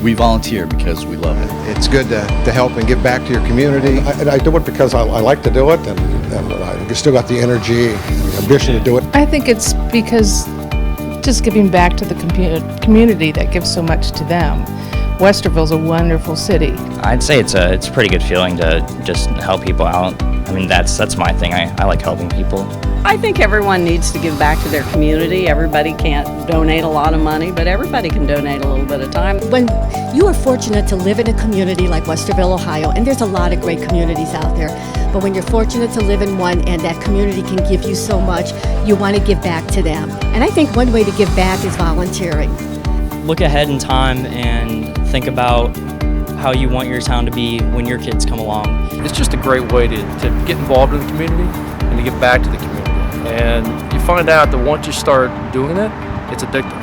We volunteer because we love it. It's good to help and give back to your community. I do it because I like to do it, and I still got the energy, ambition to do it. I think it's because just giving back to the community that gives so much to them. Westerville's a wonderful city. I'd say it's a pretty good feeling to just help people out. I mean, that's my thing. I like helping people. I think everyone needs to give back to their community. Everybody can't donate a lot of money, but everybody can donate a little bit of time. When you are fortunate to live in a community like Westerville, Ohio, and there's a lot of great communities out there, but when you're fortunate to live in one and that community can give you so much, you want to give back to them. And I think one way to give back is volunteering. Look ahead in time and think about how you want your town to be when your kids come along. It's just a great way to get involved in the community and to give back to the community. And you find out that once you start doing it, it's addictive.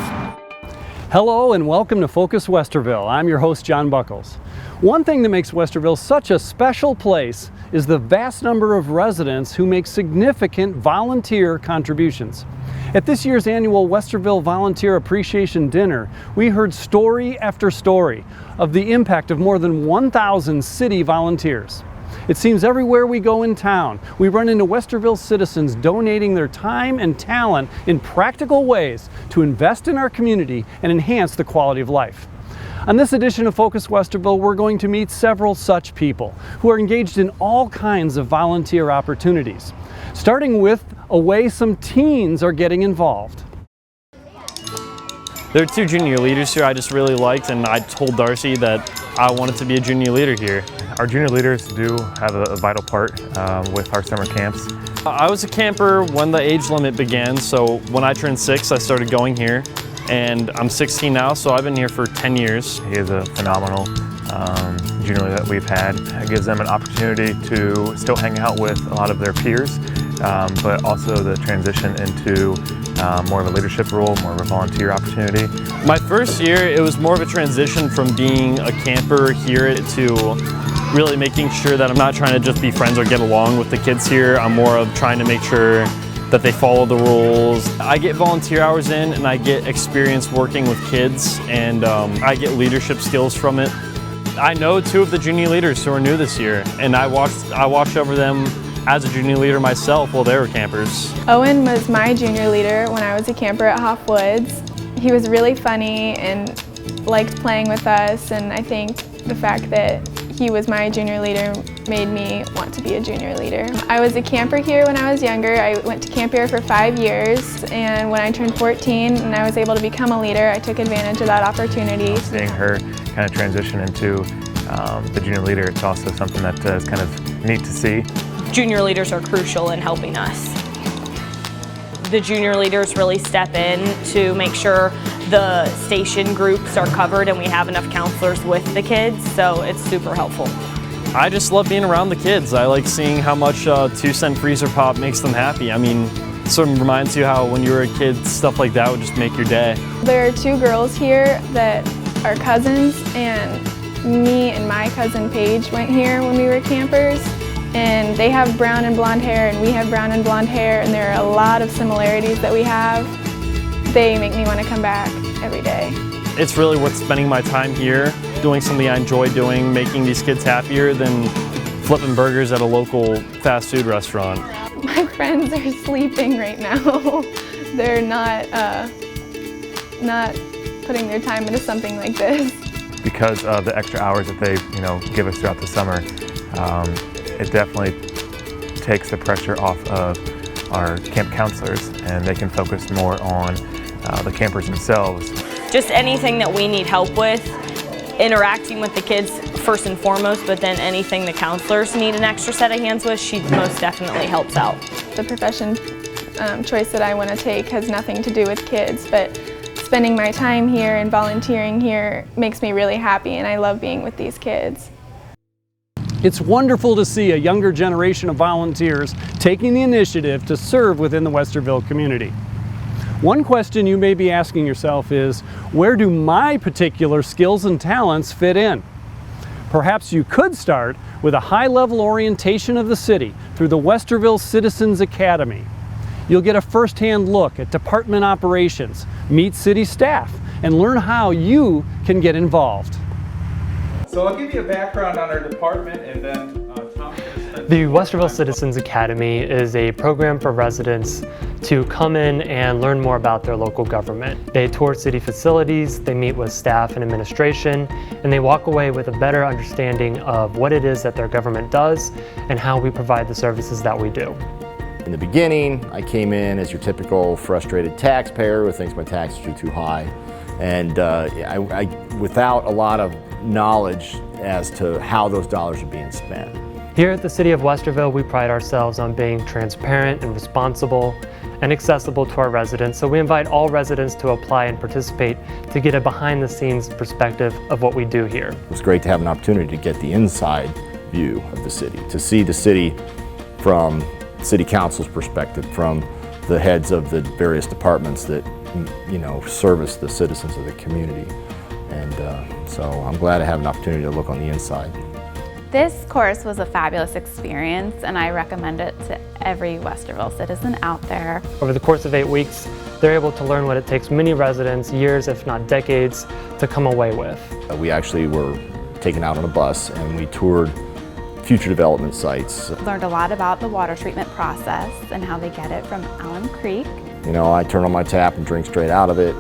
Hello and welcome to Focus Westerville. I'm your host, John Buckles. One thing that makes Westerville such a special place is the vast number of residents who make significant volunteer contributions. At this year's annual Westerville Volunteer Appreciation Dinner, we heard story after story of the impact of more than 1,000 city volunteers. It seems everywhere we go in town, we run into Westerville citizens donating their time and talent in practical ways to invest in our community and enhance the quality of life. On this edition of Focus Westerville, we're going to meet several such people who are engaged in all kinds of volunteer opportunities, starting with a way some teens are getting involved. There are two junior leaders here I just really liked, and I told Darcy that I wanted to be a junior leader here. Our junior leaders do have a vital part with our summer camps. I was a camper when the age limit began, so when I turned 6, I started going here, and I'm 16 now, so I've been here for 10 years. He is a phenomenal junior leader that we've had. It gives them an opportunity to still hang out with a lot of their peers, but also the transition into more of a leadership role, more of a volunteer opportunity. My first year, it was more of a transition from being a camper here to really making sure that I'm not trying to just be friends or get along with the kids here. I'm more of trying to make sure that they follow the rules. I get volunteer hours in and I get experience working with kids, and I get leadership skills from it. I know 2 of the junior leaders who are new this year, and I watched over them as a junior leader myself while they were campers. Owen was my junior leader when I was a camper at Hoff Woods. He was really funny and liked playing with us, and I think the fact that he was my junior leader made me want to be a junior leader. I was a camper here when I was younger. I went to camp here for 5 years, and when I turned 14 and I was able to become a leader, I took advantage of that opportunity. Seeing her kind of transition into the junior leader, it's also something that is kind of neat to see. Junior leaders are crucial in helping us. The junior leaders really step in to make sure the station groups are covered and we have enough counselors with the kids, so it's super helpful. I just love being around the kids. I like seeing how much 2-cent freezer pop makes them happy. I mean, it sort of reminds you how when you were a kid, stuff like that would just make your day. There are 2 girls here that are cousins, and me and my cousin Paige went here when we were campers. And they have brown and blonde hair, and we have brown and blonde hair, and there are a lot of similarities that we have. They make me want to come back every day. It's really worth spending my time here, doing something I enjoy doing, making these kids happier than flipping burgers at a local fast food restaurant. My friends are sleeping right now. They're not putting their time into something like this. Because of the extra hours that they give us throughout the summer, it definitely takes the pressure off of our camp counselors, and they can focus more on the campers themselves. Just anything that we need help with, interacting with the kids first and foremost, but then anything the counselors need an extra set of hands with, she most definitely helps out. The profession choice that I want to take has nothing to do with kids, but spending my time here and volunteering here makes me really happy, and I love being with these kids. It's wonderful to see a younger generation of volunteers taking the initiative to serve within the Westerville community. One question you may be asking yourself is, where do my particular skills and talents fit in? Perhaps you could start with a high-level orientation of the city through the Westerville Citizens Academy. You'll get a first-hand look at department operations, meet city staff, and learn how you can get involved. So I'll give you a background on our department, and then Tom's going to spend... The Westerville Citizens Academy is a program for residents to come in and learn more about their local government. They tour city facilities, they meet with staff and administration, and they walk away with a better understanding of what it is that their government does and how we provide the services that we do. In the beginning, I came in as your typical frustrated taxpayer who thinks my taxes are too high, and I without a lot of knowledge as to how those dollars are being spent. Here at the City of Westerville, we pride ourselves on being transparent and responsible and accessible to our residents, so we invite all residents to apply and participate to get a behind-the-scenes perspective of what we do here. It was great to have an opportunity to get the inside view of the city, to see the city from City Council's perspective, from the heads of the various departments that service the citizens of the community. And so I'm glad to have an opportunity to look on the inside. This course was a fabulous experience, and I recommend it to every Westerville citizen out there. Over the course of 8 weeks, they're able to learn what it takes many residents years, if not decades, to come away with. We actually were taken out on a bus and we toured future development sites. Learned a lot about the water treatment process and how they get it from Allen Creek. You know, I turn on my tap and drink straight out of it.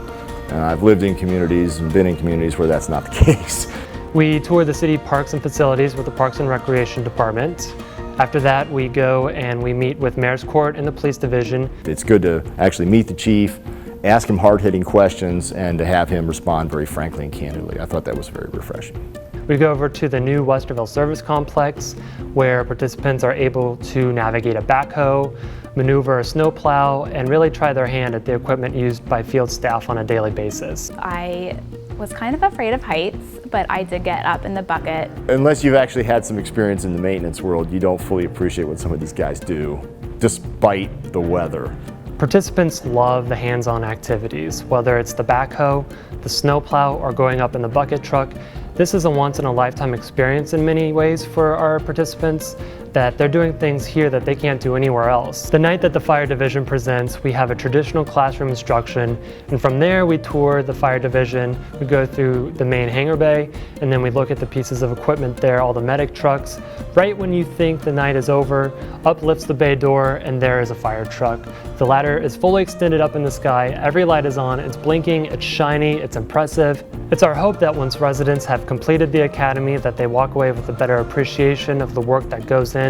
And I've lived in communities and been in communities where that's not the case. We tour the city parks and facilities with the Parks and Recreation Department. After that, we go and we meet with Mayor's Court and the Police Division. It's good to actually meet the chief, ask him hard-hitting questions, and to have him respond very frankly and candidly. I thought that was very refreshing. We go over to the new Westerville Service Complex, where participants are able to navigate a backhoe, maneuver a snowplow, and really try their hand at the equipment used by field staff on a daily basis. I was kind of afraid of heights, but I did get up in the bucket. Unless you've actually had some experience in the maintenance world, you don't fully appreciate what some of these guys do, despite the weather. Participants love the hands-on activities, whether it's the backhoe, the snowplow, or going up in the bucket truck. This is a once-in-a-lifetime experience in many ways for our participants, that they're doing things here that they can't do anywhere else. The night that the fire division presents, we have a traditional classroom instruction, and from there we tour the fire division, we go through the main hangar bay, and then we look at the pieces of equipment there, all the medic trucks. Right when you think the night is over, up lifts the bay door, and there is a fire truck. The ladder is fully extended up in the sky, every light is on, it's blinking, it's shiny, it's impressive. It's our hope that once residents have completed the academy, that they walk away with a better appreciation of the work that goes in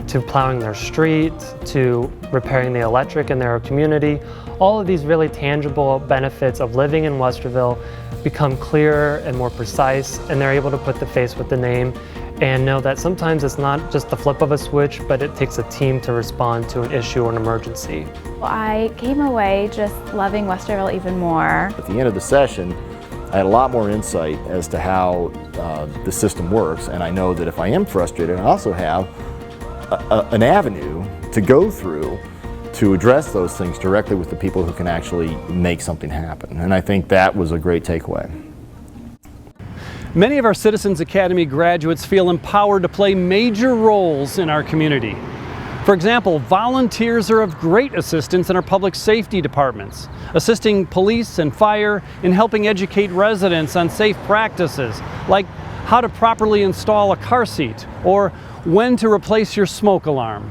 to plowing their street, to repairing the electric in their community. All of these really tangible benefits of living in Westerville become clearer and more precise, and they're able to put the face with the name and know that sometimes it's not just the flip of a switch, but it takes a team to respond to an issue or an emergency. I came away just loving Westerville even more. At the end of the session, I had a lot more insight as to how the system works, and I know that if I am frustrated, I also have an avenue to go through to address those things directly with the people who can actually make something happen. And I think that was a great takeaway. Many of our Citizens Academy graduates feel empowered to play major roles in our community. For example, volunteers are of great assistance in our public safety departments, assisting police and fire in helping educate residents on safe practices, like how to properly install a car seat or when to replace your smoke alarm.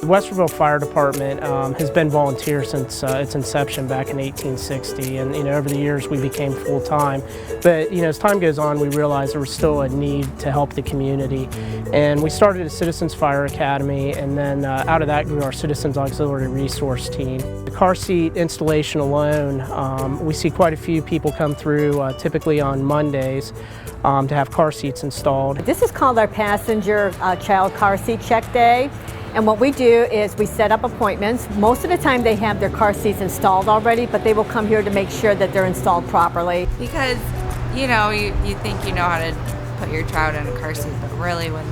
The Westerville Fire Department has been volunteer since its inception back in 1860, and over the years we became full-time. But as time goes on, we realized there was still a need to help the community, and we started a Citizens Fire Academy, and then out of that grew our Citizens Auxiliary Resource Team. The car seat installation alone, we see quite a few people come through, typically on Mondays, to have car seats installed. This is called our Passenger Child Car Seat Check Day. And what we do is we set up appointments. Most of the time they have their car seats installed already, but they will come here to make sure that they're installed properly. Because, you think you know how to put your child in a car seat, but really when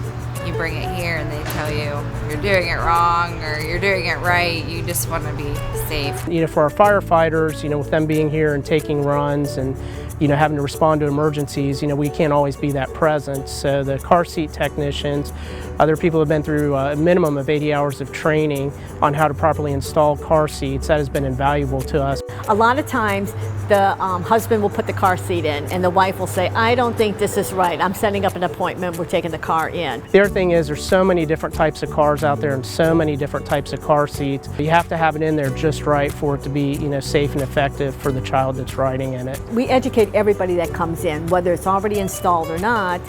you bring it here and they tell you you're doing it wrong or you're doing it right. You just want to be safe. For our firefighters, with them being here and taking runs and having to respond to emergencies, we can't always be that present. So the car seat technicians, other people have been through a minimum of 80 hours of training on how to properly install car seats. That has been invaluable to us. A lot of times the husband will put the car seat in and the wife will say, I don't think this is right. I'm setting up an appointment. We're taking the car in. The other thing is there's so many different types of cars out there and so many different types of car seats. You have to have it in there just right for it to be safe and effective for the child that's riding in it. We educate everybody that comes in, whether it's already installed or not.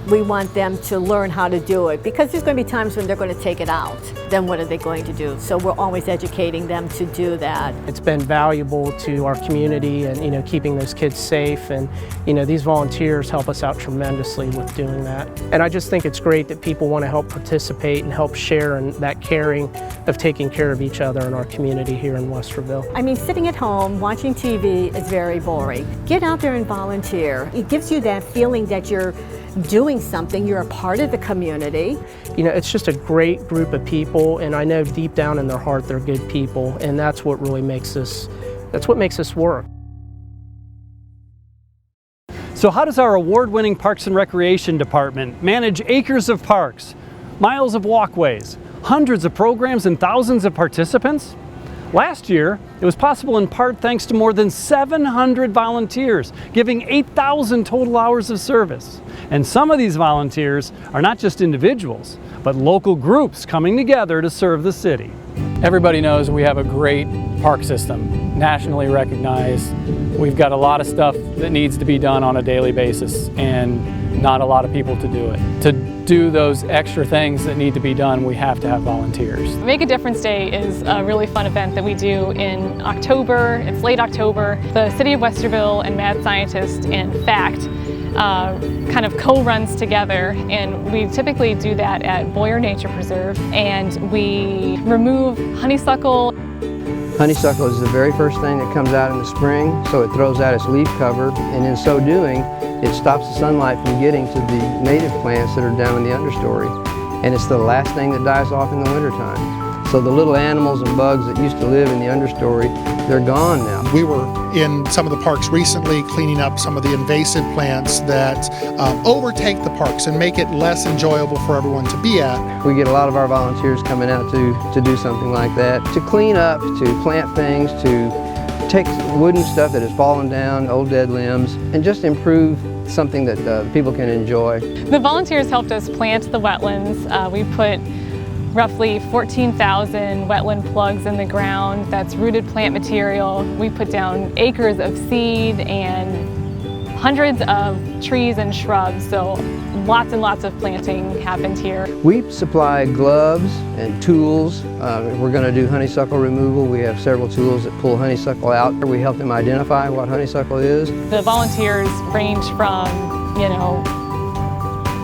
We want them to learn how to do it because there's going to be times when they're going to take it out. Then what are they going to do? So we're always educating them to do that. It's been valuable to our community and keeping those kids safe, and these volunteers help us out tremendously with doing that. And I just think it's great that people want to help participate and help share in that caring of taking care of each other in our community here in Westerville. I mean, sitting at home watching TV is very boring. Get out there and volunteer. It gives you that feeling that you're doing something, you're a part of the community. It's just a great group of people, and I know deep down in their heart they're good people, and that's what really makes us work. So how does our award-winning Parks and Recreation Department manage acres of parks, miles of walkways, hundreds of programs, and thousands of participants? Last year, it was possible in part thanks to more than 700 volunteers, giving 8,000 total hours of service. And some of these volunteers are not just individuals, but local groups coming together to serve the city. Everybody knows we have a great park system, nationally recognized. We've got a lot of stuff that needs to be done on a daily basis and not a lot of people to do it. To do those extra things that need to be done, we have to have volunteers. Make a Difference Day is a really fun event that we do in October. It's late October. The City of Westerville and Mad Scientist and FACT kind of co-runs together, and we typically do that at Boyer Nature Preserve, and we remove honeysuckle. Honeysuckle is the very first thing that comes out in the spring, so it throws out its leaf cover, and in so doing, it stops the sunlight from getting to the native plants that are down in the understory, and it's the last thing that dies off in the wintertime. So the little animals and bugs that used to live in the understory, they're gone now. We were in some of the parks recently cleaning up some of the invasive plants that overtake the parks and make it less enjoyable for everyone to be at. We get a lot of our volunteers coming out to do something like that, to clean up, to plant things, to take wooden stuff that has fallen down, old dead limbs, and just improve something that people can enjoy. The volunteers helped us plant the wetlands. We put roughly 14,000 wetland plugs in the ground. That's rooted plant material. We put down acres of seed and hundreds of trees and shrubs, so lots and lots of planting happened here. We supply gloves and tools. We're going to do honeysuckle removal. We have several tools that pull honeysuckle out. We help them identify what honeysuckle is. The volunteers range from,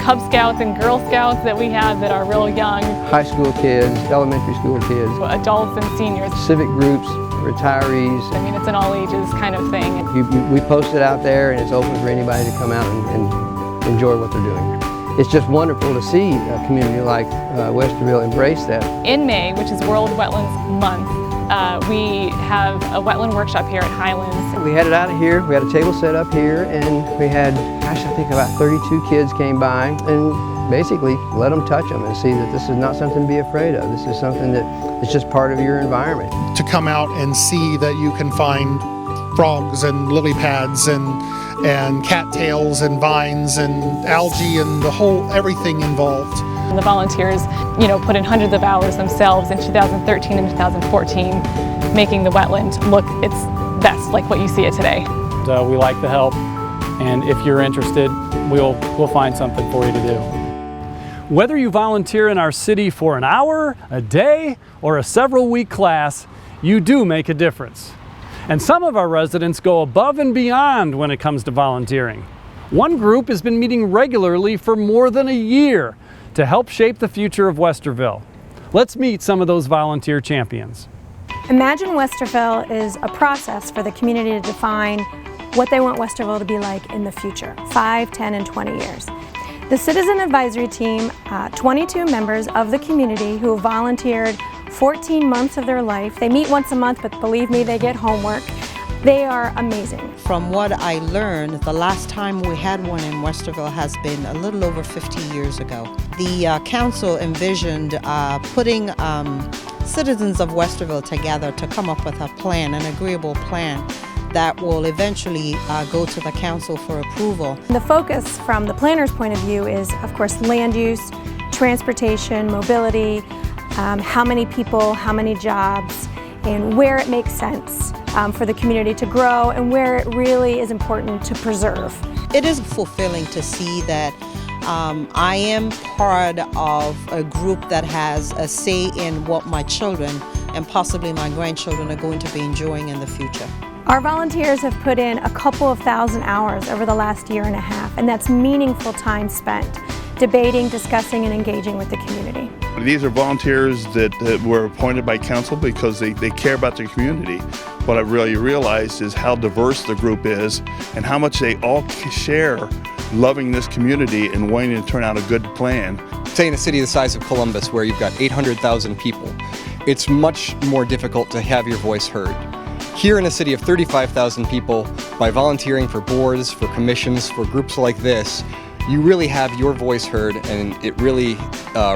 Cub Scouts and Girl Scouts that we have that are real young. High school kids, elementary school kids. Adults and seniors. Civic groups, retirees. I mean, it's an all ages kind of thing. We post it out there, and it's open for anybody to come out and enjoy what they're doing. It's just wonderful to see a community like Westerville embrace that. In May, which is World Wetlands Month, we have a wetland workshop here at Highlands. We had it out of here, we had a table set up here, and we had, I think about 32 kids came by, and basically let them touch them and see that this is not something to be afraid of. This is something that is just part of your environment. To come out and see that you can find frogs and lily pads and cattails and vines and algae and the whole everything involved. And the volunteers, put in hundreds of hours themselves in 2013 and 2014, making the wetland look its best, like what you see it today. We like the help, and if you're interested, we'll find something for you to do. Whether you volunteer in our city for an hour, a day, or a several-week class, you do make a difference. And some of our residents go above and beyond when it comes to volunteering. One group has been meeting regularly for more than a year to help shape the future of Westerville. Let's meet some of those volunteer champions. Imagine Westerville is a process for the community to define what they want Westerville to be like in the future, 5, 10, and 20 years. The Citizen Advisory Team, 22 members of the community who have volunteered 14 months of their life. They meet once a month, but believe me, they get homework. They are amazing. From what I learned, the last time we had one in Westerville has been a little over 50 years ago. The council envisioned putting citizens of Westerville together to come up with a plan, an agreeable plan that will eventually go to the council for approval. The focus from the planner's point of view is, of course, land use, transportation, mobility, how many people, how many jobs, and where it makes sense for the community to grow and where it really is important to preserve. It is fulfilling to see that I am part of a group that has a say in what my children and possibly my grandchildren are going to be enjoying in the future. Our volunteers have put in a couple of thousand hours over the last year and a half, and that's meaningful time spent debating, discussing, and engaging with the community. These are volunteers that were appointed by council because they care about their community. What I really realized is how diverse the group is and how much they all share loving this community and wanting to turn out a good plan. Say in a city the size of Columbus, where you've got 800,000 people, it's much more difficult to have your voice heard. Here in a city of 35,000 people, by volunteering for boards, for commissions, for groups like this, you really have your voice heard, and it really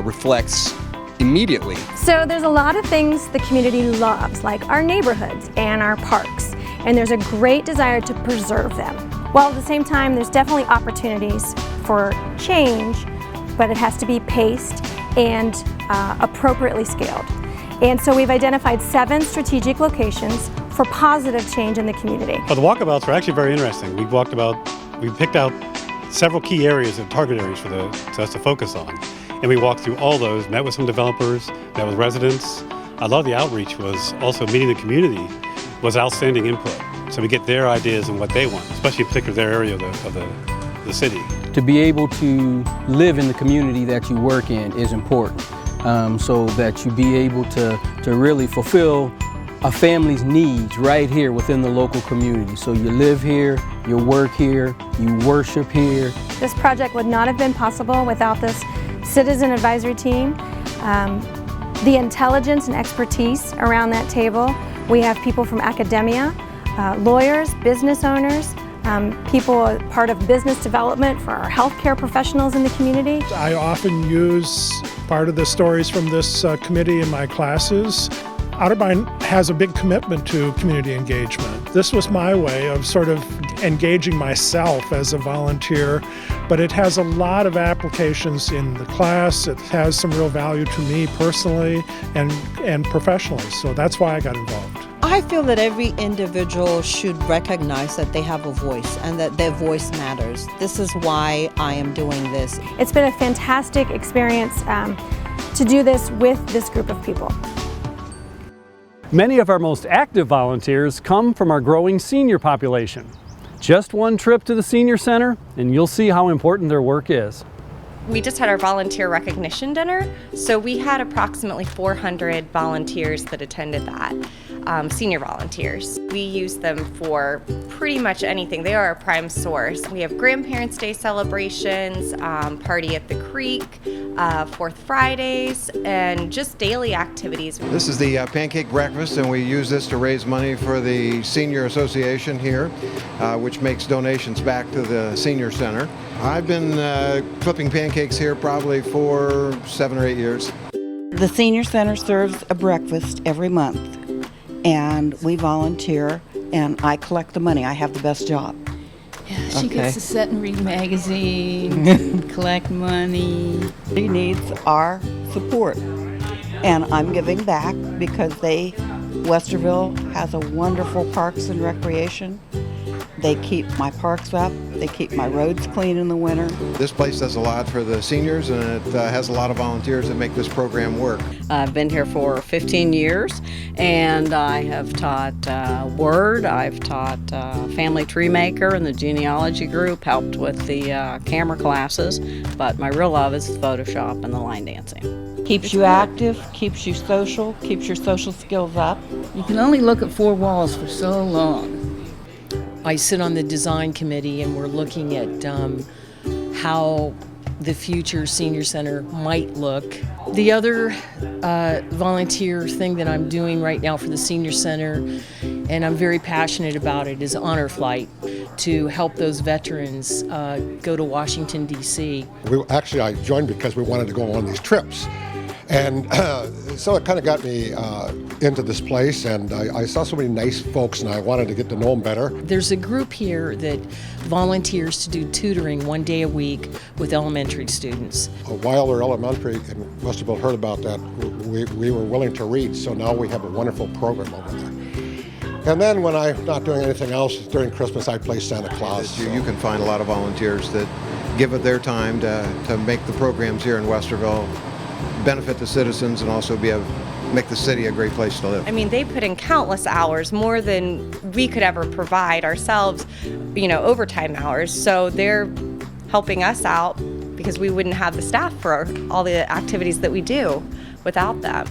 reflects immediately. So there's a lot of things the community loves, like our neighborhoods and our parks, and there's a great desire to preserve them. While at the same time, there's definitely opportunities for change, but it has to be paced and appropriately scaled. And so we've identified 7 strategic locations for positive change in the community. Well, the walkabouts were actually very interesting. We picked out several key areas and target areas for us to focus on. And we walked through all those, met with some developers, met with residents. A lot of the outreach was also meeting the community, was outstanding input. So we get their ideas and what they want, especially in particular their area of the city. To be able to live in the community that you work in is important, so that you be able to really fulfill a family's needs right here within the local community. So you live here, you work here, you worship here. This project would not have been possible without this Citizen Advisory Team. The intelligence and expertise around that table. We have people from academia, lawyers, business owners, people part of business development for our healthcare professionals in the community. I often use part of the stories from this committee in my classes. Otterbein has a big commitment to community engagement. This was my way of sort of engaging myself as a volunteer, but it has a lot of applications in the class. It has some real value to me personally and professionally, so that's why I got involved. I feel that every individual should recognize that they have a voice and that their voice matters. This is why I am doing this. It's been a fantastic experience to do this with this group of people. Many of our most active volunteers come from our growing senior population. Just one trip to the senior center and you'll see how important their work is. We just had our volunteer recognition dinner, so we had approximately 400 volunteers that attended that, senior volunteers. We use them for pretty much anything. They are a prime source. We have Grandparents' Day celebrations, Party at the Creek, Fourth Fridays, and just daily activities. This is the pancake breakfast, and we use this to raise money for the Senior Association here, which makes donations back to the Senior Center. I've been flipping pancakes here probably for 7 or 8 years. The Senior Center serves a breakfast every month, and we volunteer, and I collect the money. I have the best job. Yeah, she gets to sit and read magazines, collect money. She needs our support, and I'm giving back because Westerville has a wonderful parks and recreation. They keep my parks up, they keep my roads clean in the winter. This place does a lot for the seniors, and it has a lot of volunteers that make this program work. I've been here for 15 years, and I have taught Word, I've taught Family Tree Maker and the genealogy group, helped with the camera classes, but my real love is Photoshop and the line dancing. Keeps you active, keeps you social, keeps your social skills up. You can only look at 4 walls for so long. I sit on the design committee, and we're looking at how the future senior center might look. The other volunteer thing that I'm doing right now for the senior center, and I'm very passionate about it, is Honor Flight, to help those veterans go to Washington, D.C. Actually, I joined because we wanted to go on these trips. And so it kind of got me into this place, and I saw so many nice folks, and I wanted to get to know them better. There's a group here that volunteers to do tutoring 1 day a week with elementary students. While our elementary in Westerville heard about that, we were willing to read, so now we have a wonderful program over there. And then when I'm not doing anything else, during Christmas I play Santa Claus. You can find a lot of volunteers that give it their time to make the programs here in Westerville benefit the citizens and also make the city a great place to live. I mean, they put in countless hours, more than we could ever provide ourselves, overtime hours. So they're helping us out because we wouldn't have the staff for all the activities that we do without them.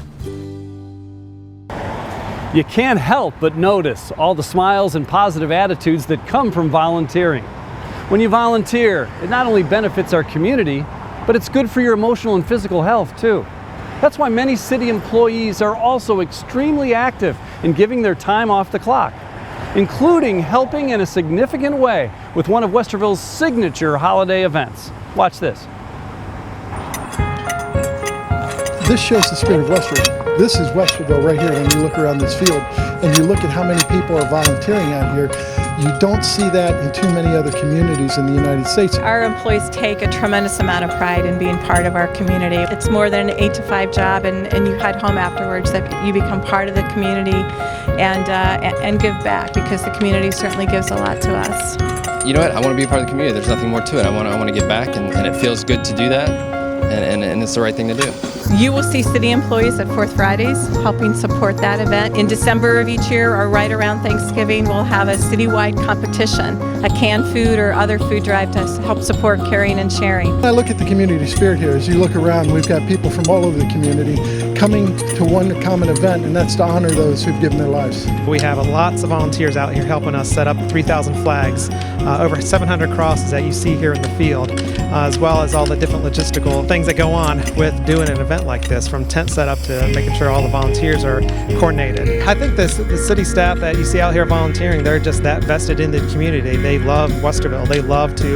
You can't help but notice all the smiles and positive attitudes that come from volunteering. When you volunteer, it not only benefits our community, but it's good for your emotional and physical health too. That's why many city employees are also extremely active in giving their time off the clock, including helping in a significant way with one of Westerville's signature holiday events. Watch this. This shows the spirit of Westerville. This is Westerville right here. When you look around this field and you look at how many people are volunteering out here, you don't see that in too many other communities in the United States. Our employees take a tremendous amount of pride in being part of our community. It's more than an 8-to-5 job, and you head home afterwards, that you become part of the community and give back, because the community certainly gives a lot to us. You know what? I want to be a part of the community. There's nothing more to it. I want to give back, and it feels good to do that, and it's the right thing to do. You will see city employees at Fourth Fridays helping support that event. In December of each year, or right around Thanksgiving, we'll have a citywide competition, a canned food or other food drive to help support caring and sharing. I look at the community spirit here. As you look around, we've got people from all over the community coming to one common event, and that's to honor those who've given their lives. We have lots of volunteers out here helping us set up 3,000 flags, over 700 crosses that you see here in the field, as well as all the different logistical things that go on with doing an event like this, from tent setup to making sure all the volunteers are coordinated. I think the city staff that you see out here volunteering, they're just that vested in the community. They love Westerville. They love to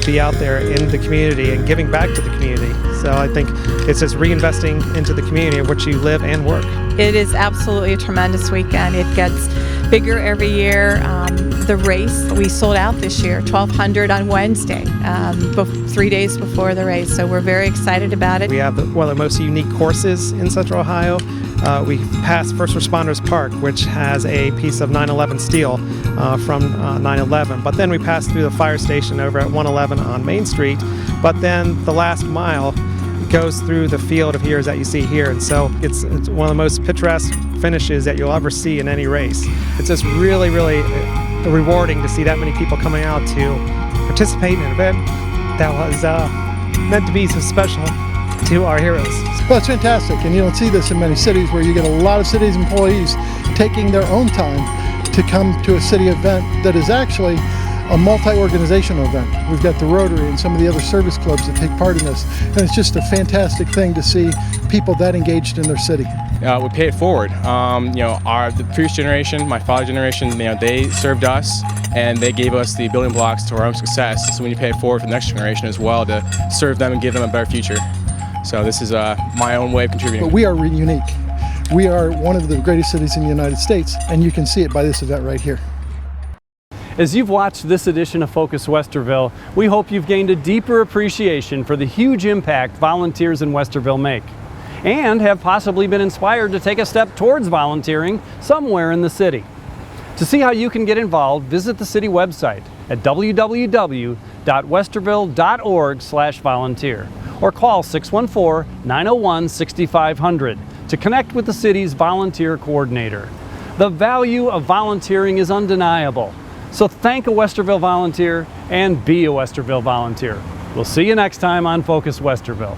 be out there in the community and giving back to the community. So I think it's just reinvesting into the community in which you live and work. It is absolutely a tremendous weekend. It gets bigger every year. The race, we sold out this year, 1,200 on Wednesday, 3 days before the race. So we're very excited about it. We have one of the most unique courses in Central Ohio. We passed First Responders Park, which has a piece of 9/11 steel from 9/11. But then we passed through the fire station over at 111 on Main Street. But then the last mile goes through the field of heroes that you see here, and so it's one of the most picturesque finishes that you'll ever see in any race. It's just really, really rewarding to see that many people coming out to participate in an event that was meant to be so special to our heroes. Well, it's fantastic, and you don't see this in many cities, where you get a lot of cities employees taking their own time to come to a city event that is actually a multi-organizational event. We've got the Rotary and some of the other service clubs that take part in this, and it's just a fantastic thing to see people that engaged in their city. We pay it forward. The previous generation, my father's generation, they served us and they gave us the building blocks to our own success. So when you pay it forward for the next generation as well, to serve them and give them a better future. So this is my own way of contributing. But we are unique. We are one of the greatest cities in the United States, and you can see it by this event right here. As you've watched this edition of Focus Westerville, we hope you've gained a deeper appreciation for the huge impact volunteers in Westerville make, and have possibly been inspired to take a step towards volunteering somewhere in the city. To see how you can get involved, visit the city website at www.westerville.org/volunteer or call 614-901-6500 to connect with the city's volunteer coordinator. The value of volunteering is undeniable. So thank a Westerville volunteer and be a Westerville volunteer. We'll see you next time on Focus Westerville.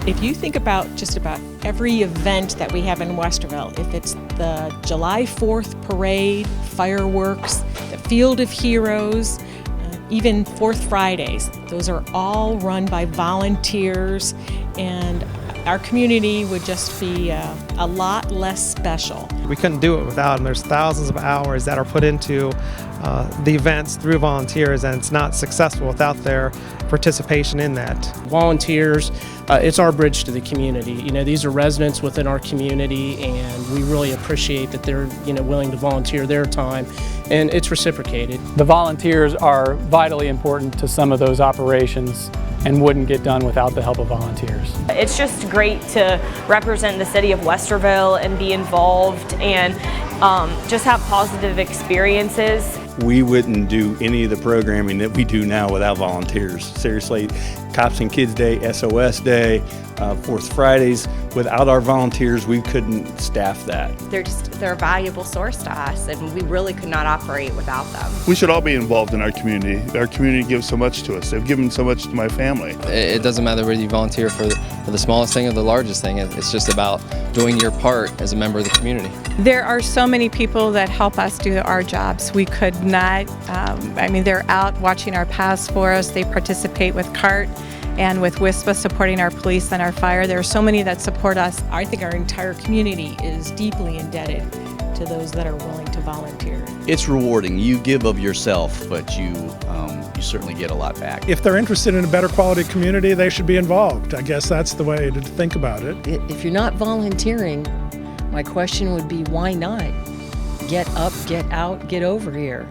If you think about just about every event that we have in Westerville, if it's the July 4th parade, fireworks, the Field of Heroes, even Fourth Fridays. Those are all run by volunteers, and our community would just be a lot less special. We couldn't do it without them. There's thousands of hours that are put into the events through volunteers, and it's not successful without their participation in that. Volunteers, it's our bridge to the community. You know, these are residents within our community, and we really appreciate that they're, you know, willing to volunteer their time, and it's reciprocated. The volunteers are vitally important to some of those operations and wouldn't get done without the help of volunteers. It's just great to represent the city of Westerville and be involved and just have positive experiences. We wouldn't do any of the programming that we do now without volunteers. Seriously, Cops and Kids Day, SOS Day, Fourth Fridays, without our volunteers, we couldn't staff that. They're a valuable source to us, and we really could not operate without them. We should all be involved in our community. Our community gives so much to us. They've given so much to my family. It doesn't matter whether you volunteer for the smallest thing or the largest thing. It's just about doing your part as a member of the community. There are so many people that help us do our jobs. We could not, they're out watching our paths for us. They participate with CART and with WISPA supporting our police and our fire. There are so many that support us. I think our entire community is deeply indebted to those that are willing to volunteer. It's rewarding. You give of yourself, but you certainly get a lot back. If they're interested in a better quality community, they should be involved. I guess that's the way to think about it. If you're not volunteering, my question would be, why not? Get up, get out, get over here.